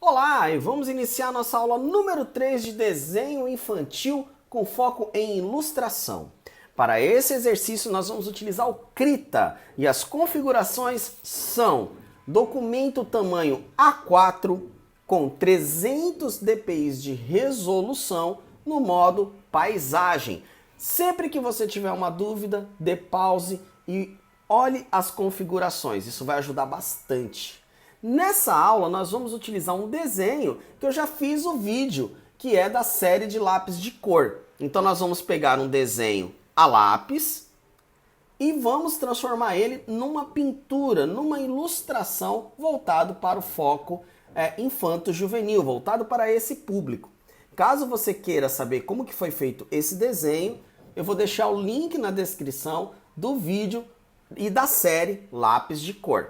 Olá, e vamos iniciar nossa aula número 3 de desenho infantil com foco em ilustração. Para esse exercício nós vamos utilizar o Krita e as configurações são documento tamanho A4 com 300 dpi de resolução no modo paisagem. Sempre que você tiver uma dúvida, dê pause e olhe as configurações, isso vai ajudar bastante. Nessa aula nós vamos utilizar um desenho que eu já fiz o vídeo, que é da série de lápis de cor. Então nós vamos pegar um desenho a lápis e vamos transformar ele numa pintura, numa ilustração voltado para o foco infanto-juvenil, voltado para esse público. Caso você queira saber como que foi feito esse desenho, eu vou deixar o link na descrição do vídeo e da série Lápis de Cor.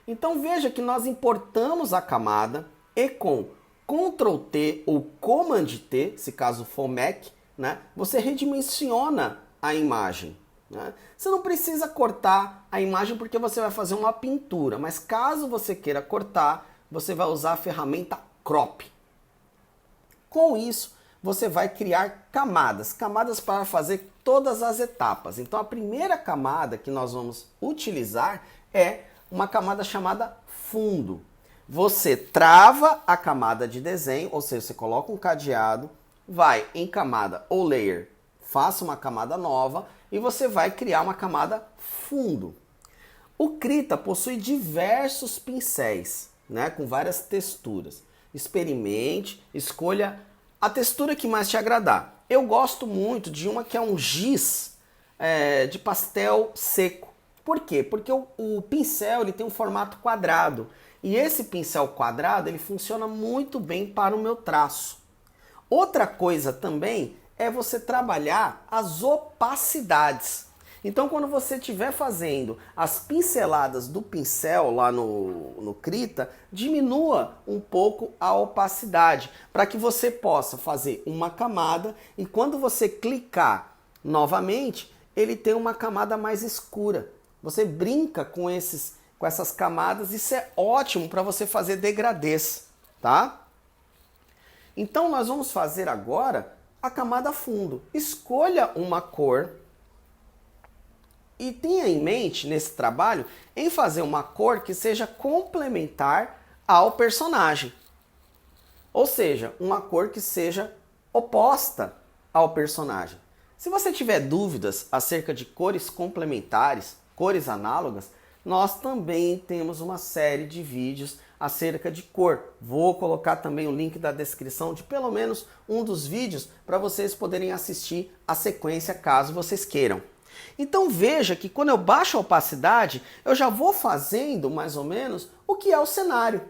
Então veja que nós importamos a camada e com Ctrl T ou Command T, se caso for Mac, né, você redimensiona a imagem. Né? Você não precisa cortar a imagem porque você vai fazer uma pintura, mas caso você queira cortar, você vai usar a ferramenta Crop. Com isso, você vai criar camadas para fazer todas as etapas. Então a primeira camada que nós vamos utilizar é uma camada chamada fundo. Você trava a camada de desenho, ou seja, você coloca um cadeado, vai em camada ou layer, faça uma camada nova e você vai criar uma camada fundo. O Krita possui diversos pincéis, né, com várias texturas. Experimente, escolha a textura que mais te agradar. Eu gosto muito de uma que é um giz de pastel seco. Por quê? Porque o pincel ele tem um formato quadrado e esse pincel quadrado ele funciona muito bem para o meu traço. Outra coisa também é você trabalhar as opacidades. Então quando você estiver fazendo as pinceladas do pincel lá no Krita, diminua um pouco a opacidade para que você possa fazer uma camada e quando você clicar novamente, ele tem uma camada mais escura. Você brinca com essas camadas, isso é ótimo para você fazer degradês, tá? Então nós vamos fazer agora a camada fundo. Escolha uma cor e tenha em mente nesse trabalho em fazer uma cor que seja complementar ao personagem. Ou seja, uma cor que seja oposta ao personagem. Se você tiver dúvidas acerca de cores complementares, cores análogas, nós também temos uma série de vídeos acerca de cor. Vou colocar também o link da descrição de pelo menos um dos vídeos para vocês poderem assistir a sequência caso vocês queiram. Então veja que quando eu baixo a opacidade, eu já vou fazendo mais ou menos o que é o cenário.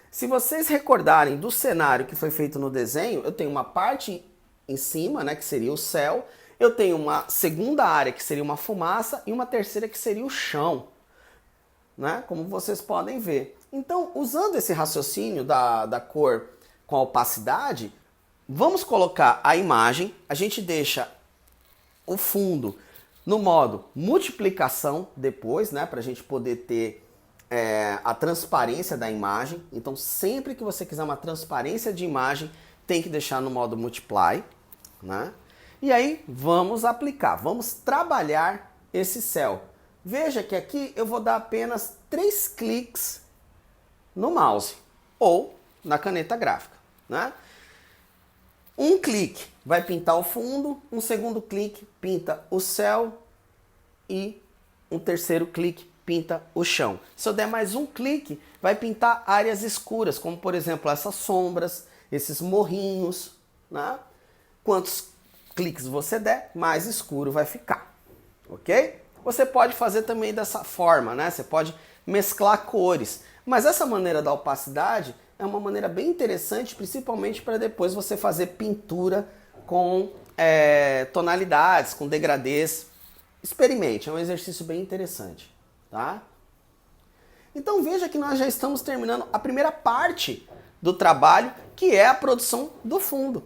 Se vocês recordarem do cenário que foi feito no desenho, eu tenho uma parte em cima, né, que seria o céu, eu tenho uma segunda área que seria uma fumaça e uma terceira que seria o chão, né? Como vocês podem ver. Então, usando esse raciocínio da cor com a opacidade, vamos colocar a imagem, a gente deixa o fundo no modo multiplicação depois, né? Para a gente poder ter a transparência da imagem. Então, sempre que você quiser uma transparência de imagem, tem que deixar no modo multiply, né? E aí, vamos aplicar, vamos trabalhar esse céu. Veja que aqui eu vou dar apenas 3 cliques no mouse ou na caneta gráfica, né? Um clique vai pintar o fundo, um segundo clique pinta o céu e um terceiro clique pinta o chão. Se eu der mais um clique, vai pintar áreas escuras, como por exemplo essas sombras, esses morrinhos, né? Quantos cliques você der, mais escuro vai ficar, ok? Você pode fazer também dessa forma, né? Você pode mesclar cores, mas essa maneira da opacidade é uma maneira bem interessante, principalmente para depois você fazer pintura com tonalidades, com degradês. Experimente, é um exercício bem interessante, tá? Então veja que nós já estamos terminando a primeira parte do trabalho, que é a produção do fundo.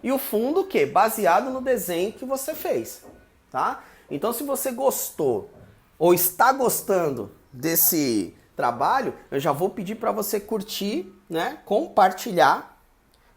E o fundo que? Baseado no desenho que você fez, tá? Então se você gostou ou está gostando desse trabalho, eu já vou pedir para você curtir, né, compartilhar,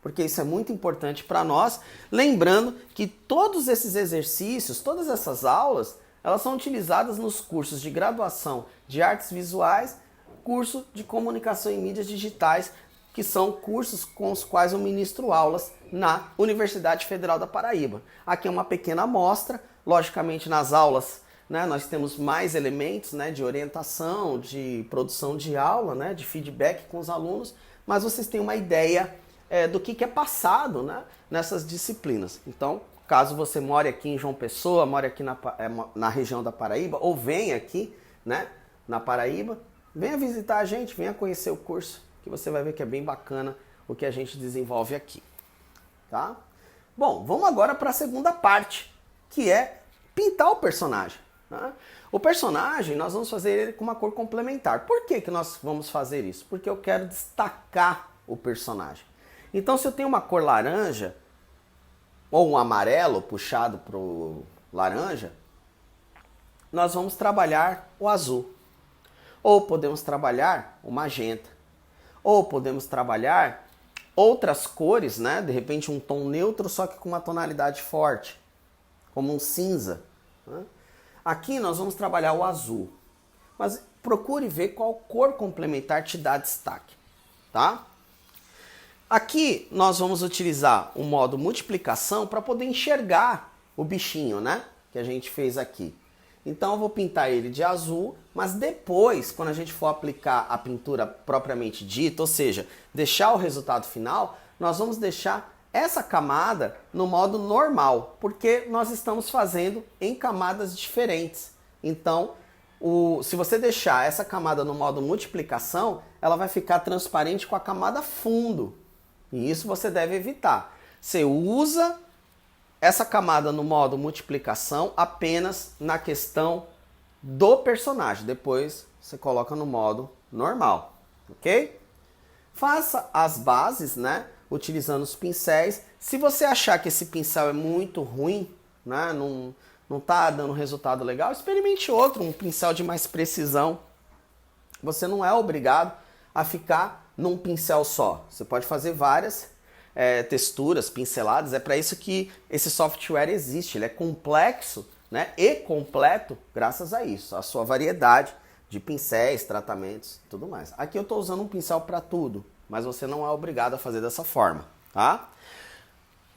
porque isso é muito importante para nós. Lembrando que todos esses exercícios, todas essas aulas, elas são utilizadas nos cursos de graduação de artes visuais, curso de comunicação em mídias digitais, que são cursos com os quais eu ministro aulas na Universidade Federal da Paraíba. Aqui é uma pequena amostra, logicamente nas aulas, né, nós temos mais elementos, né, de orientação, de produção de aula, né, de feedback com os alunos, mas vocês têm uma ideia do que é passado, né, nessas disciplinas. Então, caso você more aqui em João Pessoa, more aqui na região da Paraíba, ou venha aqui, né, na Paraíba, venha visitar a gente, venha conhecer o curso, que você vai ver que é bem bacana o que a gente desenvolve aqui. Tá? Bom, vamos agora para a segunda parte, que é pintar o personagem. Né? O personagem, nós vamos fazer ele com uma cor complementar. Por que nós vamos fazer isso? Porque eu quero destacar o personagem. Então, se eu tenho uma cor laranja, ou um amarelo puxado para o laranja, nós vamos trabalhar o azul. Ou podemos trabalhar o magenta. Ou podemos trabalhar outras cores, né? De repente um tom neutro, só que com uma tonalidade forte, como um cinza. Né? Aqui nós vamos trabalhar o azul. Mas procure ver qual cor complementar te dá destaque. Tá? Aqui nós vamos utilizar o modo multiplicação para poder enxergar o bichinho, né? Que a gente fez aqui. Então eu vou pintar ele de azul, mas depois, quando a gente for aplicar a pintura propriamente dita, ou seja, deixar o resultado final, nós vamos deixar essa camada no modo normal, porque nós estamos fazendo em camadas diferentes. Então, se você deixar essa camada no modo multiplicação, ela vai ficar transparente com a camada fundo. E isso você deve evitar. Você usa essa camada no modo multiplicação apenas na questão do personagem. Depois você coloca no modo normal, ok? Faça as bases, né? Utilizando os pincéis. Se você achar que esse pincel é muito ruim, né? Não tá dando resultado legal, experimente outro, um pincel de mais precisão. Você não é obrigado a ficar num pincel só. Você pode fazer várias texturas, pinceladas. É para isso que esse software existe. Ele é complexo, né, e completo graças a isso, a sua variedade de pincéis, tratamentos, tudo mais. Aqui eu estou usando um pincel para tudo, mas você não é obrigado a fazer dessa forma, tá?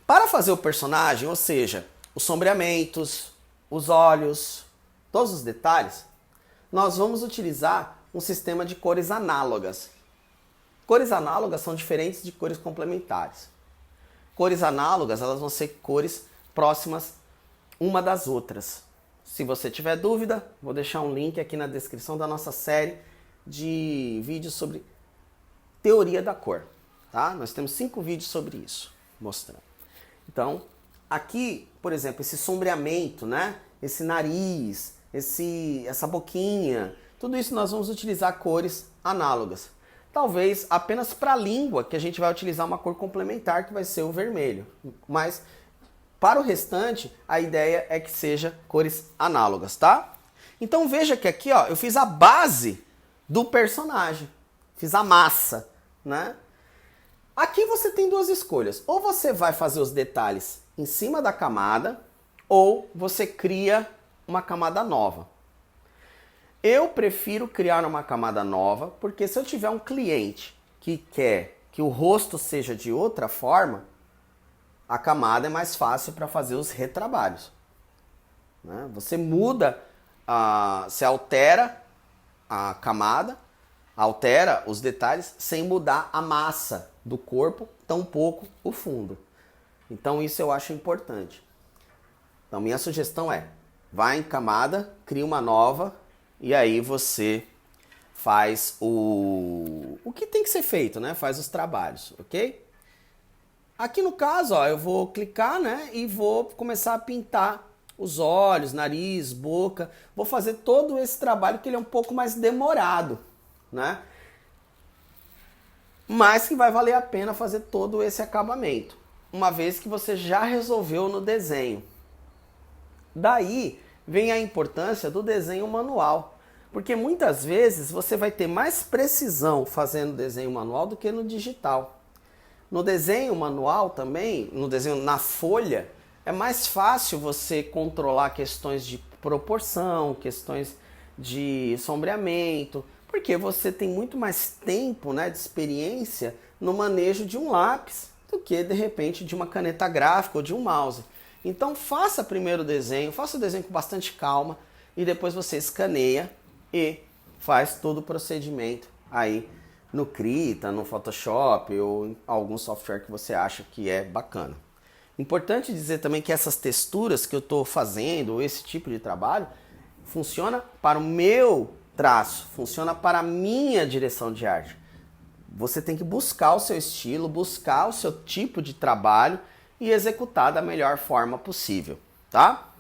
Para fazer o personagem, ou seja, os sombreamentos, os olhos, todos os detalhes, nós vamos utilizar um sistema de cores análogas. Cores análogas são diferentes de cores complementares. Cores análogas, elas vão ser cores próximas uma das outras. Se você tiver dúvida, vou deixar um link aqui na descrição da nossa série de vídeos sobre teoria da cor. Tá? Nós temos 5 vídeos sobre isso, mostrando. Então, aqui, por exemplo, esse sombreamento, né? Esse nariz, essa boquinha, tudo isso nós vamos utilizar cores análogas. Talvez apenas para a língua que a gente vai utilizar uma cor complementar, que vai ser o vermelho. Mas para o restante, a ideia é que seja cores análogas, tá? Então veja que aqui, ó, eu fiz a base do personagem. Fiz a massa, né? Aqui você tem duas escolhas. Ou você vai fazer os detalhes em cima da camada, ou você cria uma camada nova. Eu prefiro criar uma camada nova, porque se eu tiver um cliente que quer que o rosto seja de outra forma, a camada é mais fácil para fazer os retrabalhos. Né? Você muda, você altera a camada, altera os detalhes sem mudar a massa do corpo, tampouco o fundo. Então isso eu acho importante. Então minha sugestão é, vá em camada, cria uma nova, e aí você faz o que tem que ser feito, né? Faz os trabalhos, ok? Aqui no caso, ó, eu vou clicar, né? E vou começar a pintar os olhos, nariz, boca. Vou fazer todo esse trabalho que ele é um pouco mais demorado, né? Mas que vai valer a pena fazer todo esse acabamento, uma vez que você já resolveu no desenho. Daí vem a importância do desenho manual. Porque muitas vezes você vai ter mais precisão fazendo desenho manual do que no digital. No desenho manual também, no desenho na folha, é mais fácil você controlar questões de proporção, questões de sombreamento, porque você tem muito mais tempo, né, de experiência no manejo de um lápis do que, de repente, de uma caneta gráfica ou de um mouse. Então faça primeiro o desenho, faça o desenho com bastante calma e depois você escaneia e faz todo o procedimento aí no Krita, no Photoshop ou em algum software que você acha que é bacana. Importante dizer também que essas texturas que eu estou fazendo, esse tipo de trabalho, funciona para o meu traço, funciona para a minha direção de arte. Você tem que buscar o seu estilo, buscar o seu tipo de trabalho e executar da melhor forma possível, tá?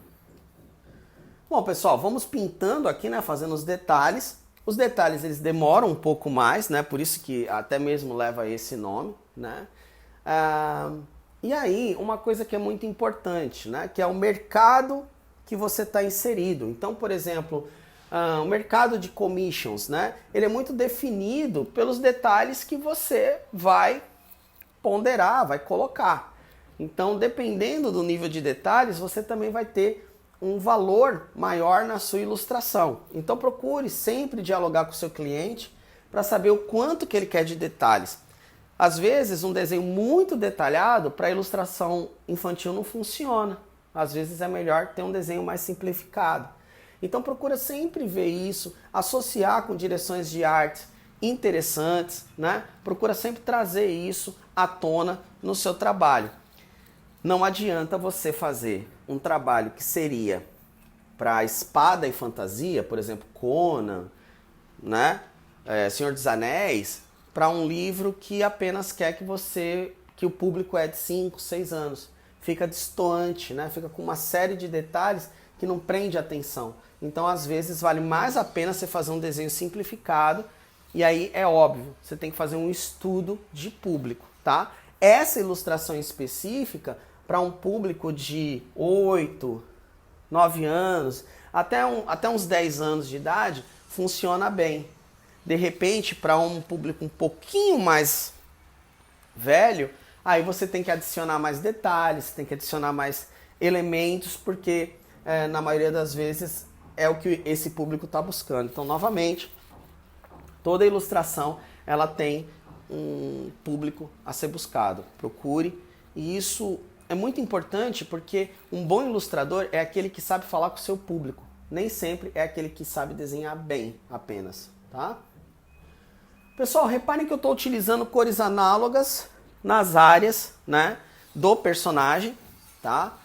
Bom, pessoal, vamos pintando aqui, né, fazendo os detalhes. Os detalhes, eles demoram um pouco mais, né, por isso que até mesmo leva esse nome, né? E aí, uma coisa que é muito importante, né, que é o mercado que você está inserido. Então, por exemplo, o mercado de commissions, né, ele é muito definido pelos detalhes que você vai ponderar, vai colocar. Então, dependendo do nível de detalhes, você também vai ter um valor maior na sua ilustração. Então, procure sempre dialogar com o seu cliente para saber o quanto que ele quer de detalhes. Às vezes, um desenho muito detalhado para ilustração infantil não funciona. Às vezes é melhor ter um desenho mais simplificado. Então procura sempre ver isso, associar com direções de arte interessantes, né? Procura sempre trazer isso à tona no seu trabalho. Não adianta você fazer um trabalho que seria para espada e fantasia, por exemplo, Conan, né? Senhor dos Anéis, para um livro que apenas quer que o público é de 5, 6 anos. Fica distoante, né? Fica com uma série de detalhes que não prende atenção. Então, às vezes, vale mais a pena você fazer um desenho simplificado e aí é óbvio, você tem que fazer um estudo de público, tá? Essa ilustração específica para um público de 8, 9 anos, até uns 10 anos de idade, funciona bem. De repente, para um público um pouquinho mais velho, aí você tem que adicionar mais detalhes, tem que adicionar mais elementos, porque na maioria das vezes é o que esse público está buscando. Então, novamente, toda ilustração ela tem um público a ser buscado. Procure, e isso é muito importante porque um bom ilustrador é aquele que sabe falar com o seu público. Nem sempre é aquele que sabe desenhar bem apenas, tá? Pessoal, reparem que eu estou utilizando cores análogas nas áreas, né, do personagem, tá?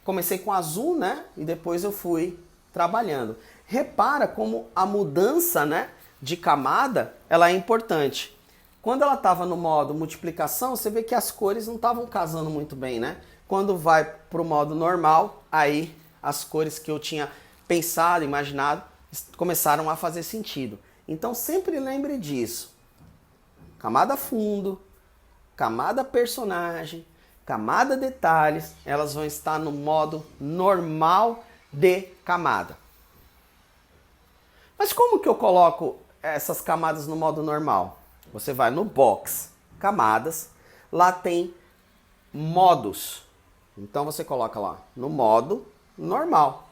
Comecei com azul, né, e depois eu fui trabalhando. Repara como a mudança, né, de camada, ela é importante. Quando ela estava no modo multiplicação, você vê que as cores não estavam casando muito bem, né? Quando vai para o modo normal, aí as cores que eu tinha pensado, imaginado, começaram a fazer sentido. Então sempre lembre disso. Camada fundo, camada personagem, camada detalhes, elas vão estar no modo normal de camada. Mas como que eu coloco essas camadas no modo normal? Você vai no box, camadas, lá tem modos. Então você coloca lá no modo normal.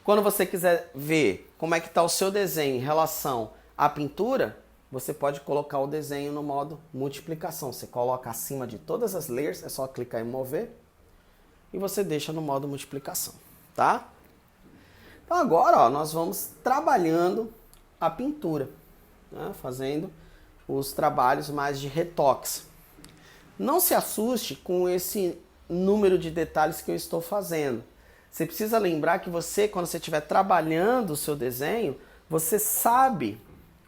Quando você quiser ver como é que está o seu desenho em relação à pintura, você pode colocar o desenho no modo multiplicação. Você coloca acima de todas as layers, é só clicar em mover e você deixa no modo multiplicação, tá? Então agora, ó, nós vamos trabalhando a pintura, né? Fazendo os trabalhos mais de retoques. Não se assuste com esse número de detalhes que eu estou fazendo. Você precisa lembrar que você, quando você estiver trabalhando o seu desenho, você sabe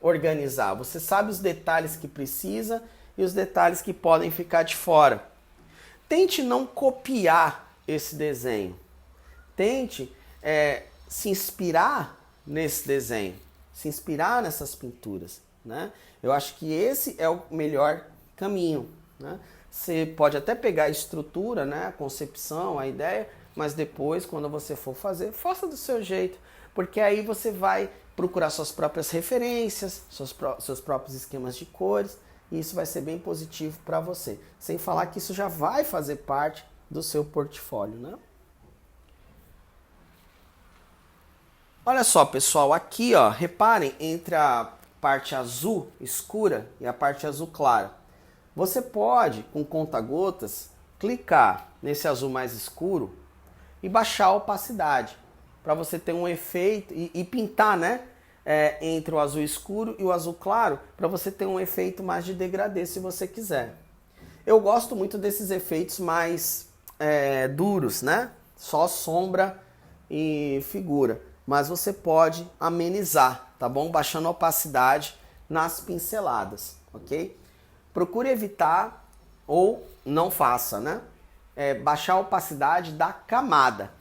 organizar, você sabe os detalhes que precisa e os detalhes que podem ficar de fora. Tente não copiar esse desenho. Tente se inspirar nesse desenho, se inspirar nessas pinturas, né? Eu acho que esse é o melhor caminho, né? Você pode até pegar a estrutura, né, a concepção, a ideia, mas depois, quando você for fazer, faça do seu jeito. porque aí você vai procurar suas próprias referências, seus próprios esquemas de cores, e isso vai ser bem positivo para você. Sem falar que isso já vai fazer parte do seu portfólio, né? Olha só, pessoal, aqui, ó, reparem entre a parte azul escura e a parte azul clara. Você pode, com conta-gotas, clicar nesse azul mais escuro e baixar a opacidade, para você ter um efeito e pintar, né? Entre o azul escuro e o azul claro, para você ter um efeito mais de degradê, se você quiser. Eu gosto muito desses efeitos mais duros, né? Só sombra e figura. Mas você pode amenizar, tá bom? Baixando a opacidade nas pinceladas, ok? Procure evitar ou não faça, né? Baixar a opacidade da camada.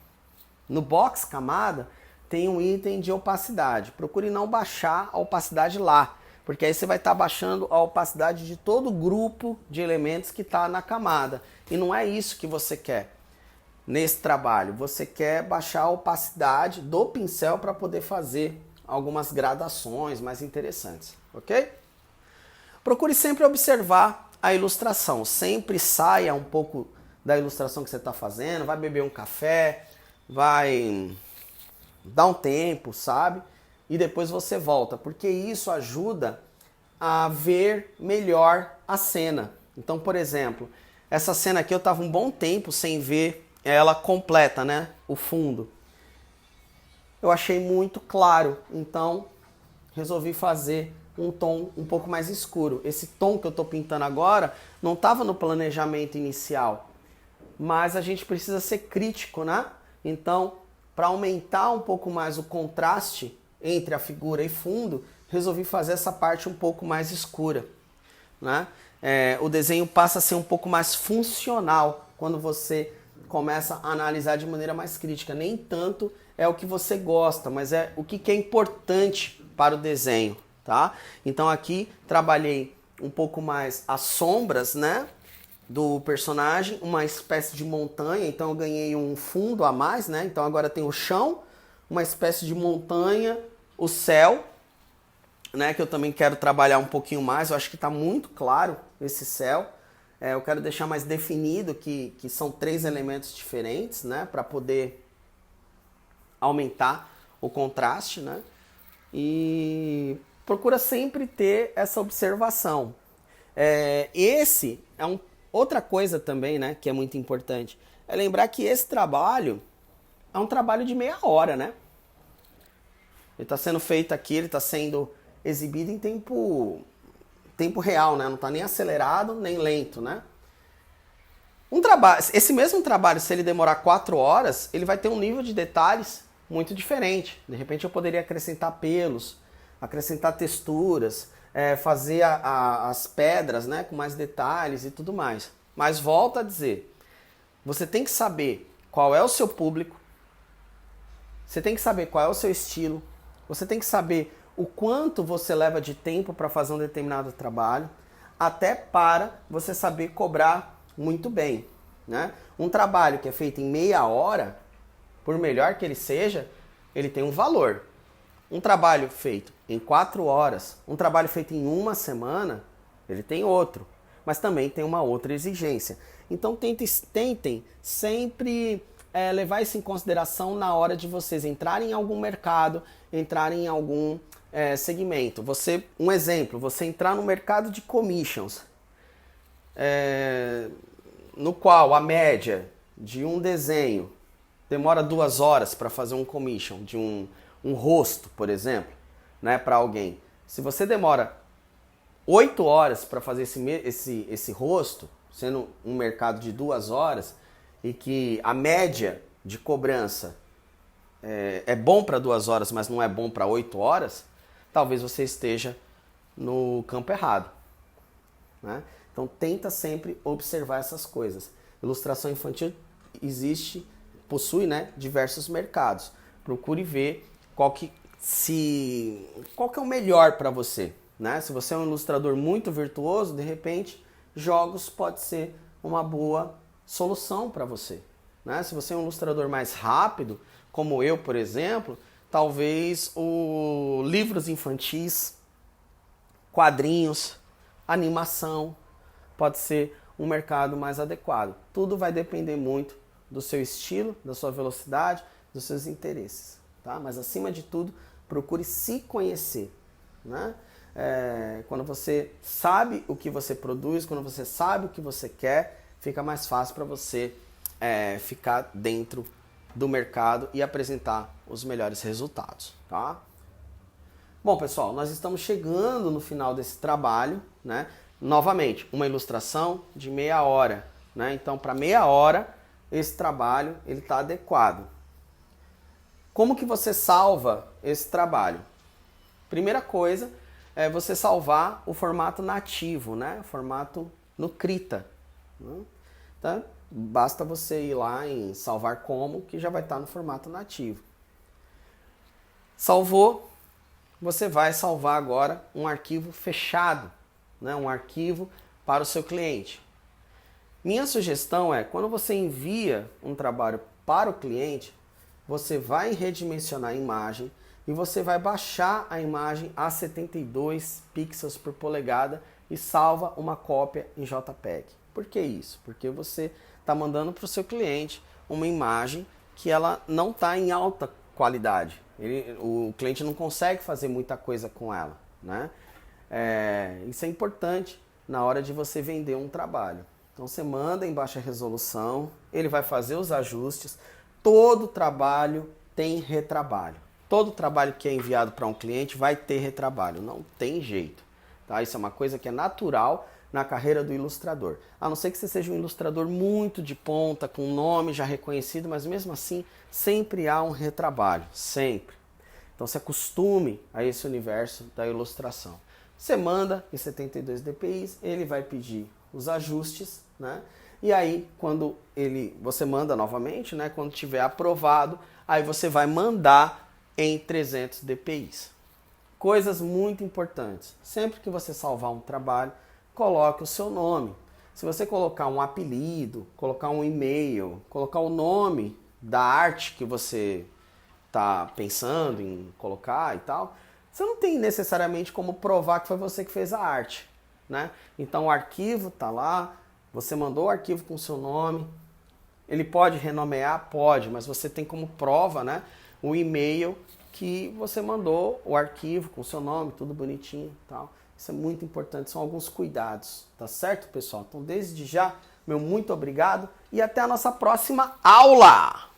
No box camada tem um item de opacidade. Procure não baixar a opacidade lá, porque aí você vai estar baixando a opacidade de todo o grupo de elementos que está na camada. E não é isso que você quer nesse trabalho. Você quer baixar a opacidade do pincel para poder fazer algumas gradações mais interessantes, ok? Procure sempre observar a ilustração. Sempre saia um pouco da ilustração que você está fazendo, vai beber um café, vai dar um tempo, sabe? E depois você volta, porque isso ajuda a ver melhor a cena. Então, por exemplo, essa cena aqui eu estava um bom tempo sem ver ela completa, né? O fundo. Eu achei muito claro, então resolvi fazer um tom um pouco mais escuro. Esse tom que eu estou pintando agora não estava no planejamento inicial, mas a gente precisa ser crítico, né? Então, para aumentar um pouco mais o contraste entre a figura e fundo, resolvi fazer essa parte um pouco mais escura, né? O desenho passa a ser um pouco mais funcional quando você começa a analisar de maneira mais crítica. Nem tanto é o que você gosta, mas é o que é importante para o desenho, tá? Então aqui trabalhei um pouco mais as sombras, né, do personagem, uma espécie de montanha, então eu ganhei um fundo a mais, né? Então agora tem o chão, uma espécie de montanha, o céu, né, que eu também quero trabalhar um pouquinho mais. Eu acho que está muito claro esse céu. Eu quero deixar mais definido que são 3 elementos diferentes, né, para poder aumentar o contraste, né? E procura sempre ter essa observação. Esse é outra coisa também, né, que é muito importante. É lembrar que esse trabalho é um trabalho de meia hora, né? Ele está sendo feito aqui, ele está sendo exibido em tempo real, né? Não está nem acelerado, nem lento, né? Esse mesmo trabalho, se ele demorar 4 horas, ele vai ter um nível de detalhes muito diferente. De repente eu poderia acrescentar pelos, acrescentar texturas, fazer as pedras, né, com mais detalhes e tudo mais. Mas volto a dizer, você tem que saber qual é o seu público, você tem que saber qual é o seu estilo, você tem que saber o quanto você leva de tempo para fazer um determinado trabalho, até para você saber cobrar muito bem, né? Um trabalho que é feito em meia hora, por melhor que ele seja, ele tem um valor. Um trabalho feito em 4 horas, um trabalho feito em 1 semana, ele tem outro, mas também tem uma outra exigência. Então tentem sempre levar isso em consideração na hora de vocês entrarem em algum mercado, entrarem em algum segmento. Um exemplo, você entrar no mercado de commissions, no qual a média de um desenho demora 2 horas para fazer um commission de um rosto, por exemplo, né, para alguém. Se você demora 8 horas para fazer esse rosto, sendo um mercado de 2 horas, e que a média de cobrança é bom para 2 horas, mas não é bom para 8 horas, talvez você esteja no campo errado, né? Então tenta sempre observar essas coisas. Ilustração infantil possui, né, diversos mercados. Procure ver qual que é o melhor para você, né? Se você é um ilustrador muito virtuoso, de repente jogos pode ser uma boa solução para você, né? Se você é um ilustrador mais rápido, como eu, por exemplo, talvez livros infantis, quadrinhos, animação, pode ser um mercado mais adequado. Tudo vai depender muito do seu estilo, da sua velocidade, dos seus interesses, tá? Mas acima de tudo, procure se conhecer, né? Quando você sabe o que você produz, quando você sabe o que você quer, fica mais fácil para você ficar dentro do mercado e apresentar os melhores resultados, tá? Bom, pessoal, nós estamos chegando no final desse trabalho, né? Novamente, uma ilustração de meia hora, né? Então, para meia hora, esse trabalho ele está adequado. Como que você salva esse trabalho? Primeira coisa é você salvar o formato nativo, né? O formato no Krita, né? Então, basta você ir lá em salvar como, que já vai estar no formato nativo. Salvou, você vai salvar agora um arquivo fechado, né? Um arquivo para o seu cliente. Minha sugestão é, quando você envia um trabalho para o cliente, você vai redimensionar a imagem e você vai baixar a imagem a 72 pixels por polegada e salva uma cópia em JPEG. Por que isso? Porque você está mandando para o seu cliente uma imagem que ela não está em alta qualidade. O cliente não consegue fazer muita coisa com ela, né? Isso é importante na hora de você vender um trabalho. Então você manda em baixa resolução, ele vai fazer os ajustes. Todo trabalho tem retrabalho. Todo trabalho que é enviado para um cliente vai ter retrabalho, não tem jeito, tá? Isso é uma coisa que é natural na carreira do ilustrador. A não ser que você seja um ilustrador muito de ponta, com um nome já reconhecido, mas mesmo assim sempre há um retrabalho, sempre. Então se acostume a esse universo da ilustração. Você manda em 72 dpi, ele vai pedir os ajustes, né? E aí, quando você manda novamente, né? Quando tiver aprovado, aí você vai mandar em 300 dpi. Coisas muito importantes. Sempre que você salvar um trabalho, coloque o seu nome. Se você colocar um apelido, colocar um e-mail, colocar o nome da arte que você está pensando em colocar e tal, você não tem necessariamente como provar que foi você que fez a arte, né? Então o arquivo está lá, você mandou o arquivo com o seu nome, ele pode renomear? Pode, mas você tem como prova, né, o e-mail que você mandou o arquivo com o seu nome, tudo bonitinho e tal. Isso é muito importante, são alguns cuidados, tá certo, pessoal? Então desde já, meu muito obrigado e até a nossa próxima aula!